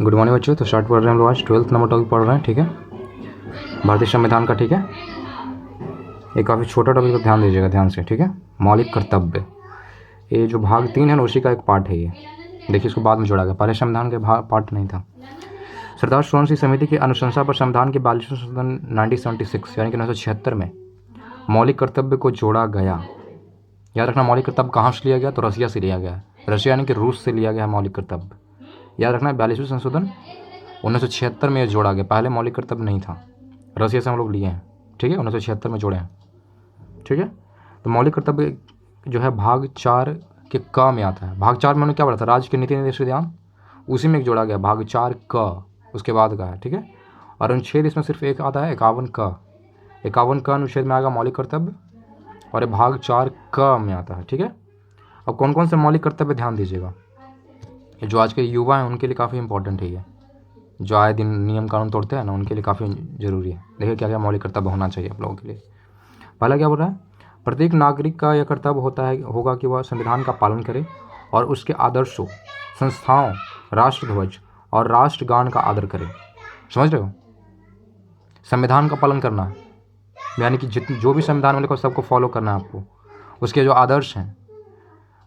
Good morning बच्चों। तो start कर रहे हैं हम लोग। आज 12th नंबर टॉपिक पढ़ रहे हैं, ठीक है, भारतीय संविधान का। ठीक है, ये काफ़ी छोटा टॉपिक पर ध्यान दीजिएगा ध्यान से, ठीक है। मौलिक कर्तव्य, ये जो भाग 3 है ना, उसी का एक पार्ट है ये। देखिए, इसको बाद में जोड़ा गया, पहले संविधान के पार्ट नहीं था। सरदार सोवन सिंह समिति की अनुशंसा पर संविधान के 42वें संशोधन 1976 यानी कि 1976 में मौलिक कर्तव्य को जोड़ा गया। याद रखना, मौलिक कर्तव्य कहाँ से लिया गया? तो रसिया से लिया गया है। रसिया यानी कि रूस से लिया गया है मौलिक कर्तव्य। याद रखना, 42वें संशोधन 1976 में जोड़ा गया, पहले मौलिक कर्तव्य नहीं था, रसिया से हम लोग लिए हैं, ठीक है, 1976 में जोड़े हैं, ठीक है। तो मौलिक कर्तव्य जो है भाग 4 के क में आता है। भाग 4 में उन्होंने क्या बोला था? राज्य के नीति निर्देश ध्यान, उसी में जोड़ा गया, भाग 4 क उसके बाद का है, ठीक है। और अनुच्छेद इसमें सिर्फ एक आता है, 51 क अनुच्छेद में आएगा मौलिक कर्तव्य, और ये भाग 4 क में आता है, ठीक है। अब कौन कौन से मौलिक कर्तव्य ध्यान दीजिएगा, जो आज के युवा हैं उनके लिए काफ़ी इंपॉर्टेंट है ये, जो आए दिन नियम कानून तोड़ते हैं ना, उनके लिए काफ़ी ज़रूरी है। देखिए क्या क्या मौलिक कर्तव्य होना चाहिए आप लोगों के लिए। पहला क्या बोल रहा है? प्रत्येक नागरिक का यह कर्तव्य होगा कि वह संविधान का पालन करे और उसके आदर्शों, संस्थाओं, राष्ट्रध्वज और राष्ट्रगान का आदर करे। समझ रहे हो? संविधान का पालन करना है, यानी कि जो भी संविधान में लिखा सबको फॉलो करना है आपको। उसके जो आदर्श हैं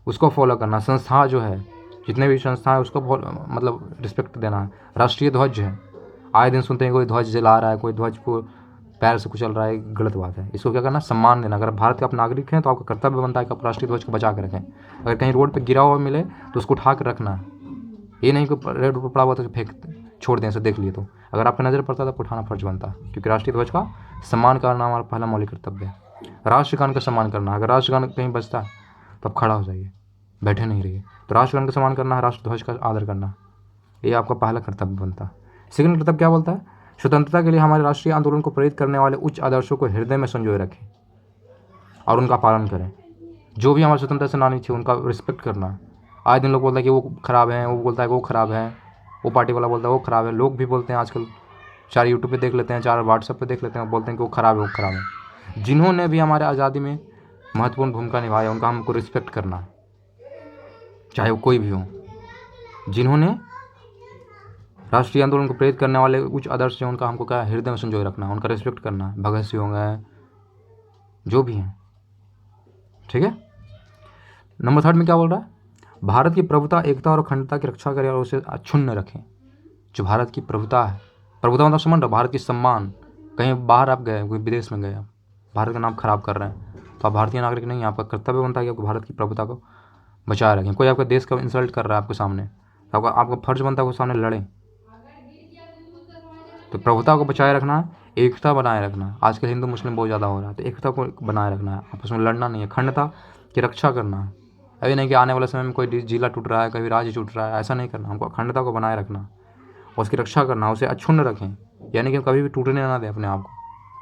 उसको फॉलो करना। संस्था जो है, जितने भी संस्था है उसको मतलब रिस्पेक्ट देना है। राष्ट्रीय ध्वज है, आए दिन सुनते हैं कोई ध्वज जला रहा है, कोई ध्वज को पैर से कुचल रहा है, गलत बात है। इसको क्या करना? सम्मान देना। अगर भारत के आप नागरिक हैं तो आपका कर्तव्य बनता है कि आप राष्ट्रीय ध्वज को बचा कर रखें। अगर कहीं रोड पर गिरा हुआ मिले तो उसको उठा कर रखना है, ये नहीं कि रेड पर पड़ा हुआ तो फेंक छोड़ दें, ऐसे देख लिए तो। अगर आपको नज़र पड़ता है तो उठाना फर्ज बनता है, क्योंकि राष्ट्रीय ध्वज का सम्मान करना हमारा पहला मौलिक कर्तव्य है। राष्ट्रगान का सम्मान करना, अगर राष्ट्रगान कहीं बजता है तो आप खड़ा हो जाइए, बैठे नहीं रहिए। तो राष्ट्रगान का सम्मान करना है, राष्ट्रध्वज का आदर करना, ये आपका पहला कर्तव्य बनता है। सेकंड कर्तव्य क्या बोलता है? स्वतंत्रता के लिए हमारे राष्ट्रीय आंदोलन को प्रेरित करने वाले उच्च आदर्शों को हृदय में संजोए रखें और उनका पालन करें। जो भी हमारे स्वतंत्रता सेनानी थे उनका रिस्पेक्ट करना है। आए दिन लोग बोलता है कि वो खराब है, वो बोलता है कि वो खराब है, वो पार्टी वाला बोलता है वो खराब है। लोग भी बोलते हैं आजकल, 4 यूट्यूब पे देख लेते हैं, 4 व्हाट्सएप पे देख लेते हैं, बोलते हैं कि वो खराब है, वो खराब है। जिन्होंने भी हमारे आज़ादी में महत्वपूर्ण भूमिका निभाई, उनका हमको रिस्पेक्ट करना है, चाहे वो कोई भी हो। जिन्होंने राष्ट्रीय आंदोलन को प्रेरित करने वाले उच्च आदर्श हैं, उनका हमको क्या हृदय में संजोए रखना है, उनका रिस्पेक्ट करना है। भगत सिंह हो गए, जो भी हैं, ठीक है। नंबर 3 में क्या बोल रहा है? भारत की प्रभुता, एकता और अखंडता की रक्षा करें और उसे अक्षुण्ण रखें। जो भारत की प्रभुता है, प्रभुता मतलब समझ रहे हो, भारत की सम्मान। कहीं बाहर आप गए, कोई विदेश में गए, आप भारत का नाम खराब कर रहे हैं तो आप भारतीय नागरिक नहीं। आपका कर्तव्य बनता है कि आपको भारत की प्रभुता को बचाए रखें। कोई आपका देश का इंसल्ट कर रहा है आपके सामने, तो आपका फर्ज बनता है उसके सामने लड़ें। तो प्रभुता को बचाए रखना है, एकता बनाए रखना है। आजकल हिंदू मुस्लिम बहुत ज़्यादा हो रहा है, तो एकता को बनाए रखना है, आपस में लड़ना नहीं है। अखंडता की रक्षा करना है, अभी नहीं कि आने वाले समय में कोई जिला टूट रहा है, कभी राज्य टूट रहा है, ऐसा नहीं करना। हमको अखंडता को बनाए रखना और उसकी रक्षा करना, उसे अक्षुण्ण रखें, यानी कि कभी भी टूटने ना दें अपने आप को,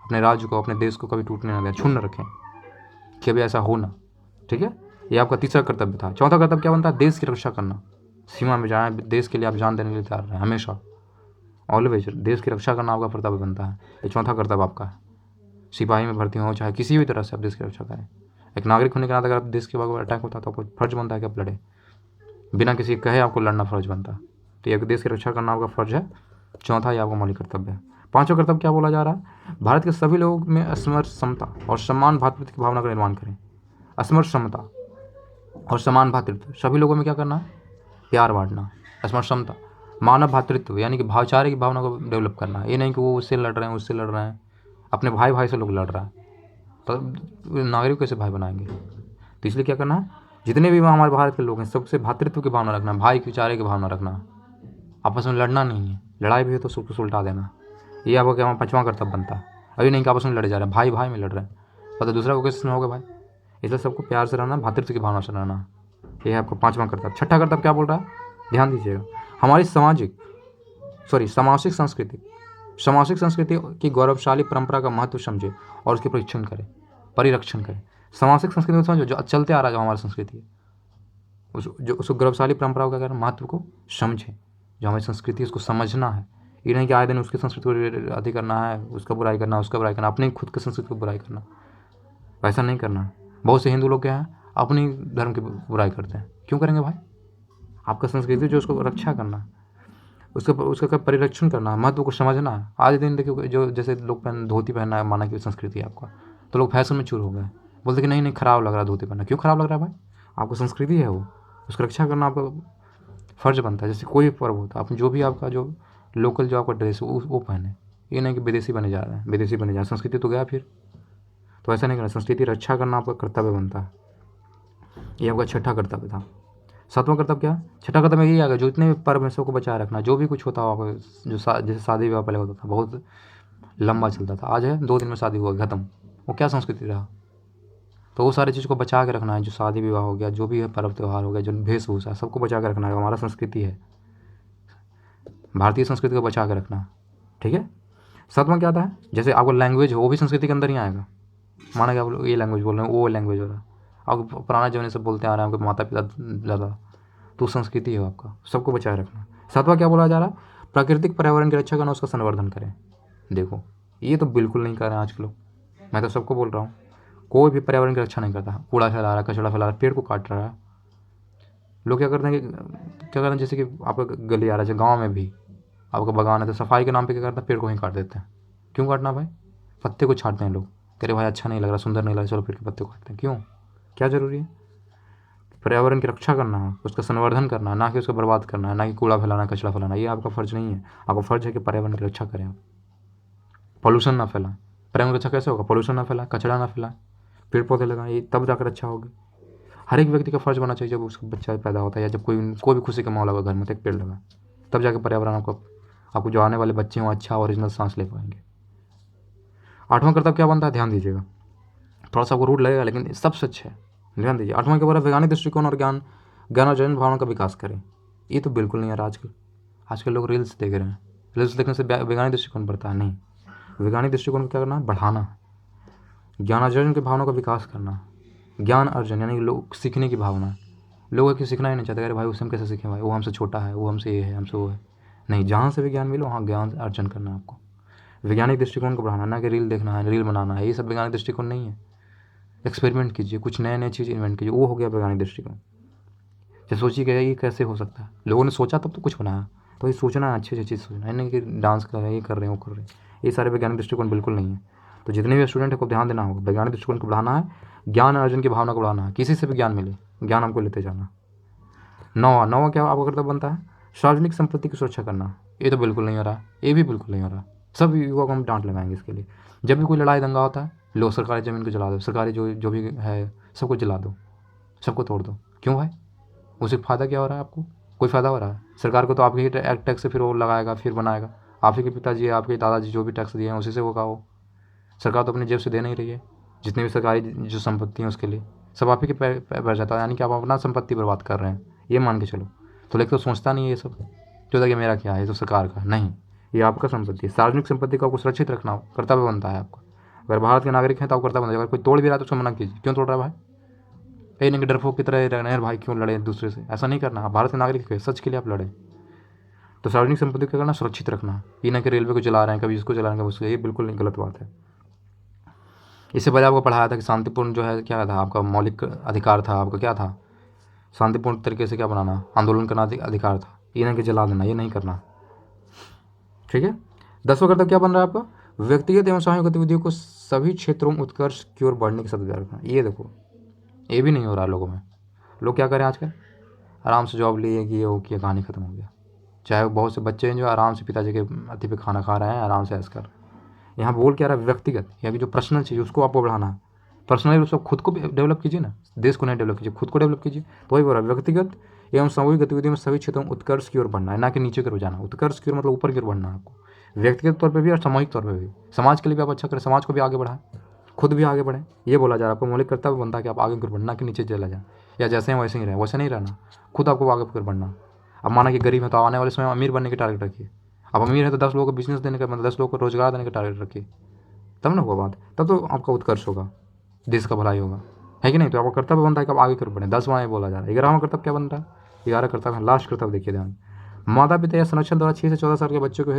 अपने राज्य को, अपने देश को कभी टूटने ना दें, अक्षुण्ण रखें कि अभी ऐसा हो ना, ठीक है। ये आपका तीसरा कर्तव्य था। चौथा कर्तव्य क्या बनता है? देश की रक्षा करना। सीमा में जाएँ, देश के लिए आप जान देने के लिए तैयार रहें हमेशा, ऑलवेज। देश की रक्षा करना आपका कर्तव्य बनता है, ये चौथा कर्तव्य आपका है। सिपाही में भर्ती हो, चाहे किसी भी तरह से आप देश की रक्षा करें। एक नागरिक होने के नाते अगर आप देश के बारे अटैक होता है तो आपको फर्ज बनता है कि आप लड़े, बिना किसी कहे आपको लड़ना फर्ज बनता है। तो ये देश की रक्षा करना आपका फर्ज है, चौथा ये आपका मौलिक कर्तव्य है। पांचवा कर्तव्य क्या बोला जा रहा है? भारत के सभी लोगों में असमर्थ समता और समान भातृत्व की भावना का निर्माण करें। असमर्थ समता और समान भातृत्व, सभी लोगों में क्या करना है? प्यार बांटना। असमर्थ समता, मानव भातृत्व, यानी कि भाईचारे की भावना को डेवलप करना है। ये नहीं कि वो उससे लड़ रहे हैं, उससे लड़ रहे हैं, अपने भाई भाई से लोग लड़ रहा है, तो नागरिक कैसे भाई बनाएंगे? तो इसलिए क्या करना है? जितने भी हमारे भारत के लोग हैं सबसे भातृत्व की भावना रखना, भाईचारे की भावना रखना, आपस में लड़ना नहीं है। लड़ाई भी हो तो सबको सुलटा देना, ये आपका क्या पांचवा कर्तव्य बनता है। अभी नहीं कि आपस में लड़े जा रहे हैं, भाई भाई में लड़ रहे हैं, तो दूसरा को कैसे सुनाओगे भाई? इसलिए सबको प्यार से रहना, भातृत्व की भावना से रहना, ये है आपका पांचवा कर्तव्य। छठा कर्तव्य क्या बोल रहा है? ध्यान दीजिएगा। हमारी सामाजिक संस्कृति की गौरवशाली परंपरा का महत्व समझे और उसके परिरक्षण करें। सामाजिक संस्कृति में समझो, जो चलते आ रहा है, जो हमारी संस्कृति है, उस गौरवशाली परंपरा का क्या महत्व को समझें। जो हमारी संस्कृति है उसको समझना है, ये नहीं कि आए दिन उसकी संस्कृति को अधिक करना है, उसका बुराई करना, अपनी खुद की संस्कृति को बुराई करना, वैसा नहीं करना। बहुत से हिंदू लोग क्या हैं, अपनी धर्म की बुराई करते हैं। क्यों करेंगे भाई? आपका संस्कृति जो उसको रक्षा करना। उसका उसका क्या परिरक्षण करना, महत्व को समझना। आज दिन देखिए जो जैसे लोग धोती पहनना है, माना कि संस्कृति है आपका, तो लोग फैशन में चूर हो गए, बोलते कि नहीं नहीं ख़राब लग रहा है धोती पहनना। क्यों ख़राब लग रहा है भाई? आपकी संस्कृति है वो, उसकी रक्षा करना आपका फ़र्ज़ बनता है। जैसे कोई भी पर्व होता है, आप जो भी आपका जो लोकल जो आपका ड्रेस है वो पहने, ये नहीं कि विदेशी बने जा रहे हैं, विदेशी बने जा रहे हैं, संस्कृति तो गया फिर। तो ऐसा नहीं करना, संस्कृति रक्षा करना आपका कर्तव्य बनता है। ये आपका छठा कर्तव्य था। सातवां कर्तव्य क्या है? छठा कर्तव्य यही आ गया, जो इतने भी पर्व हैं सबको बचाए रखना। जो भी कुछ होता हो आपका, जो जैसे शादी विवाह पहले होता था, बहुत लंबा चलता था, आज है 2 दिन में शादी हुआ खत्म, वो क्या संस्कृति रहा? तो वो सारी चीज़ को बचा के रखना है। जो शादी विवाह हो गया, जो भी है पर्व त्यौहार हो गया, जो वेशभूषा है, सबको बचा के रखना है। हमारा संस्कृति है, भारतीय संस्कृति को बचा के रखना, ठीक है। सातवां क्या आता है? जैसे आपको लैंग्वेज है, वो भी संस्कृति के अंदर ही आएगा। माना कि आप लोग ये लैंग्वेज बोल रहे हैं, वो लैंग्वेज हो रहा है, आप पुराने ज़माने से बोलते आ रहे हैं, आपके माता पिता दादा, तो संस्कृति है आपका, सबको बचाए रखना। सातवां क्या बोला जा रहा है? प्राकृतिक पर्यावरण की रक्षा करना, उसका संवर्धन करें। देखो ये तो बिल्कुल नहीं कर रहे हैं आज के लोग। मैं तो सबको बोल रहा हूँ, कोई भी पर्यावरण की रक्षा नहीं करता। कूड़ा फैला रहा है, कचरा फैला रहा है, पेड़ को काट रहा है। लोग क्या करते हैं कि क्या करते हैं, जैसे कि आपका गली आ रहा है, गाँव में भी आपका बगान है, तो सफाई के नाम पे क्या करते हैं, पेड़ को ही काट देते हैं। क्यों काटना भाई? पत्ते को छांटते हैं लोग, कह रहे भाई अच्छा नहीं लग रहा, सुंदर नहीं लग रहा, चलो पेड़ के पत्ते को काटते हैं। क्यों? क्या ज़रूरी है? पर्यावरण की रक्षा करना है, उसका संवर्धन करना है, ना कि उसको बर्बाद करना है, ना कि कूड़ा फैलाना, कचरा फैलाना। ये आपका फ़र्ज़ नहीं है। आपका फ़र्ज़ है कि पर्यावरण की रक्षा करें आप, पॉल्यूशन ना फैलाएं। पर्यावरण की रक्षा कैसे होगा? पॉल्यूशन ना फैलाएं, कचरा ना फैलाएं, पेड़ पौधे लगाएं, ये तब जाकर अच्छा होगी। हर एक व्यक्ति का फ़र्ज़ बनना चाहिए, जब उसका बच्चा पैदा होता है या जब कोई भी खुशी का माहौल होगा घर में, तो एक पेड़ लगाएं, तब जाकर पर्यावरण आपको जो आने वाले बच्चे हों अच्छा ओरिजिनल सांस ले पाएंगे। आठवां कर्तव्य क्या बनता है? ध्यान दीजिएगा, थोड़ा सा आपको रूड लगेगा लेकिन सब सच है, ध्यान दीजिए। आठवां के बाद वैज्ञानिक दृष्टिकोण और ज्ञान अर्जन भावना का विकास करें। ये तो बिल्कुल नहीं है आजकल लोग रील्स देख रहे हैं, रील्स देखने से वैज्ञानिक दृष्टिकोण बढ़ता है? नहीं, वैज्ञानिक दृष्टिकोण को क्या करना है? बढ़ाना, ज्ञान अर्जन की भावना का विकास करना। ज्ञान अर्जन यानी लोग सीखने की भावना। लोग कि सीखना ही नहीं चाहते, अरे भाई उससे हम कैसे सीखें, भाई वो हमसे छोटा है, वो हमसे ये है, हमसे वो है। नहीं, जहाँ से भी ज्ञान मिले वहाँ ज्ञान अर्जन करना है आपको। वैज्ञानिक दृष्टिकोण को बढ़ाना, ना कि रील देखना है, रील बनाना है, ये सब वैज्ञानिक दृष्टिकोण नहीं है। एक्सपेरिमेंट कीजिए, कुछ नए नए चीज़ इन्वेंट कीजिए, वो हो गया वैज्ञानिक दृष्टिकोण। जब सोचिए कि ये कैसे हो सकता है, लोगों ने सोचा तब तो कुछ बनाया। तो ये सोचना है, अच्छी अच्छी चीज़ सोचना है, नहीं कि डांस कर रहे हैं, ये कर रहे हैं, वो कर रहे हैं। ये सारे वैज्ञानिक दृष्टिकोण बिल्कुल नहीं है। तो जितने भी स्टूडेंट है को ध्यान देना होगा, वैज्ञानिक दृष्टिकोण को बढ़ाना है, ज्ञान अर्जन की भावना को बढ़ाना है, किसी से भी ज्ञान मिले, ज्ञान हमको लेते जाना। नौवां क्या आपका कर्तव्य बनता है? सार्वजनिक संपत्ति की सुरक्षा करना। ये तो बिल्कुल नहीं हो रहा, ये भी बिल्कुल नहीं हो रहा। सब युवा को हम डांट लगाएंगे इसके लिए। जब भी कोई लड़ाई दंगा होता है, लो सरकारी ज़मीन को जला दो, सरकारी जो भी है सबको जला दो, सबको तोड़ दो। क्यों भाई? उससे फ़ायदा क्या हो रहा है आपको? कोई फ़ायदा हो रहा है? सरकार को तो आपके ही टैक्स से फिर वो लगाएगा, फिर बनाएगा। आप ही के पिताजी, आपके दादाजी जो भी टैक्स दिए हैं उसी से वो का हो। सरकार तो अपनी जेब से दे नहीं रही है। जितनी भी सरकारी जो संपत्ति है उसके लिए सब आप ही के पैर जाता है, यानी कि आप अपना संपत्ति बर्बाद कर रहे हैं, ये मान के चलो। तो लेकिन तो सोचता नहीं है ये सब, जो था कि मेरा क्या है, ये तो सरकार का नहीं, ये आपका संपत्ति है। सार्वजनिक संपत्ति को आपको सुरक्षित रखना कर्तव्य बनता है आपका। अगर भारत के नागरिक हैं तो आपको कर्तव्य बनता है। अगर कोई तोड़ भी रहा है तो उसको मना कीजिए, क्यों तोड़ रहा है भाई? कहीं नहीं कि डरपोक की तरह रहना है भाई, क्यों लड़े एक दूसरे से, ऐसा नहीं करना। आप भारत के नागरिक है, सच के लिए आप लड़े। तो सार्वजनिक संपत्ति को करना सुरक्षित रखना, ये ना कि रेलवे को चला रहे हैं, कभी इसको चला रहे हैं, कभी उसको, ये बिल्कुल नहीं, गलत बात है। इससे पहले आपको पढ़ाया था कि शांतिपूर्ण जो है क्या था आपका मौलिक अधिकार था, आपका क्या था? शांतिपूर्ण तरीके से क्या बनाना, आंदोलन करना अधिकार था, ये नहीं कि जला देना, ये नहीं करना, ठीक है। 10वां कर्तव्य क्या बन रहा है आपका? व्यक्तिगत एवं सामूहिक गतिविधियों को सभी क्षेत्रों में उत्कर्ष की ओर बढ़ने की सद्भावना रखना। ये देखो, ये भी नहीं हो रहा लोगों में। लोग क्या करें आजकल? आराम से जॉब लिए, कि ये हो किया, कहानी खत्म हो गया। चाहे बहुत से बच्चे हैं जो आराम से पिताजी के अति पे खाना खा रहे हैं, आराम से ऐश कर रहे हैं। यहाँ बोल क्या रहा है? व्यक्तिगत, यानी जो पर्सनल चीज़ उसको आपको बढ़ाना है। पर्सनली उसको खुद को डेवलप कीजिए ना, देश को नहीं डेवलप कीजिए, खुद को डेवलप कीजिए। तो वही बोल रहा है, व्यक्तिगत एवं सामूहिक गतिविधियों में सभी क्षेत्रों में उत्कर्ष की ओर बढ़ना है, ना कि नीचे की ओर जाना। उत्कर्ष की ओर मतलब ऊपर की ओर बढ़ना है आपको, व्यक्तिगत तौर पर भी और सामूहिक तौर पर भी। समाज के लिए भी आप अच्छा करें, समाज को भी आगे बढ़ाएं, खुद भी आगे बढ़ें। ये बोला जा रहा है, आपको मौलिक कर्तव्य बनता है कि आप आगे की ओर बढ़ना, कि नीचे चला जाए, या जैसे हैं वैसे ही रहें। वैसे नहीं रहना, खुद आपको आगे की ओर बढ़ना। अब माना कि गरीब है तो आने वाले समय अमीर बनने के टारगेट रखिए। अब अमीर है तो 10 लोगों को बिजनेस देने का, मतलब 10 लोगों को रोजगार देने का टारगेट रखिए, तब ना होगा बात, तब तो आपका उत्कर्ष होगा, देश का भलाई होगा, है कि नहीं। तो आपका कर्तव्य बनता है कि आप आगे कर बढ़ें। 10वां बोला जा रहा है। 11वां कर्तव्य क्या बनता है? 11 कर्तव्य है, लास्ट कर्तव्य देखिए ध्यान। माता पिता या संरक्षण द्वारा 6 से 14 साल के बच्चों को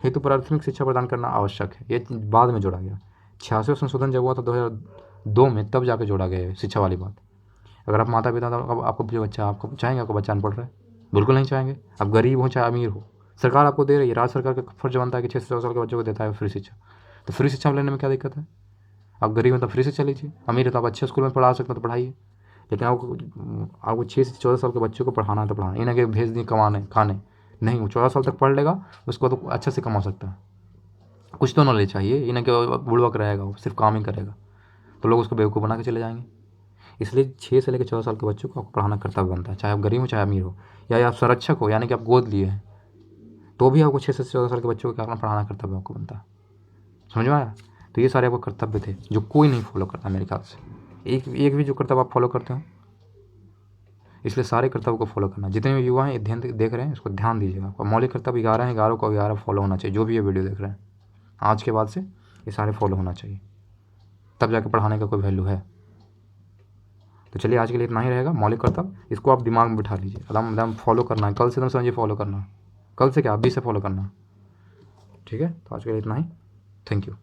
हेतु प्राथमिक शिक्षा प्रदान करना आवश्यक है। ये बाद में जोड़ा गया, 86वां संशोधन जब हुआ था 2002 में, तब जाकर जोड़ा गया है शिक्षा वाली बात। अगर आप माता पिता, तो आपको जो बच्चा, आपको चाहेंगे आपका बच्चा अनपढ़ रहे? बिल्कुल नहीं चाहेंगे। आप गरीब हो चाहे अमीर हो, सरकार आपको दे रही है, राज्य सरकार का फर्ज बनता है कि 6 से 14 साल के बच्चों को देता है फ्री शिक्षा। तो फ्री शिक्षा लेने में क्या दिक्कत है? आप गरीब हैं तो फ्री शिक्षा लीजिए, अमीर है तो आप अच्छे स्कूल में पढ़ा सकते हैं तो पढ़ाइए। लेकिन आपको 6 से 14 साल के बच्चों को पढ़ाना है तो पढ़ाना, इन्हें कि भेज दिए कमाने खाने, नहीं। वो 14 साल तक पढ़ लेगा, उसको तो अच्छे से कमा सकता है। कुछ तो नॉलेज चाहिए, इन्हें कि बुड़बक रहेगा, वो सिर्फ काम ही करेगा, तो लोग उसको बेवकूफ़ बना के चले जाएंगे। इसलिए 6 से लेकर 14 साल के बच्चों को आपको पढ़ाना कर्तव्य बनता है, चाहे आप गरीब हो चाहे अमीर हो, या आप संरक्षक हो यानी कि आप गोद लिए हैं, तो भी आपको 6 से 14 साल के बच्चों को क्या करना, पढ़ाना कर्तव्य आपको बनता है। समझ में आया? तो ये सारे आपको कर्तव्य थे जो कोई नहीं फॉलो करता मेरे ख्याल से, एक भी जो कर्तव्य आप फॉलो करते हो। इसलिए सारे कर्तव्य को फॉलो करना। जितने भी युवा हैं ये ध्यान देख रहे हैं, इसको ध्यान दीजिएगा। आपका मौलिक कर्तव्य 11 हैं, 11 को 11 फॉलो होना चाहिए। जो भी ये वीडियो देख रहे हैं आज के बाद से ये सारे फॉलो होना चाहिए, तब जाके पढ़ाने का कोई वैल्यू है। तो चलिए आज के लिए इतना ही रहेगा। मौलिक कर्तव्य इसको आप दिमाग में बिठा लीजिए, एकदम फॉलो करना है। कल से एकदम समझिए फॉलो करना, कल से क्या अभी से फॉलो करना, ठीक है। तो आज के लिए इतना ही, थैंक यू।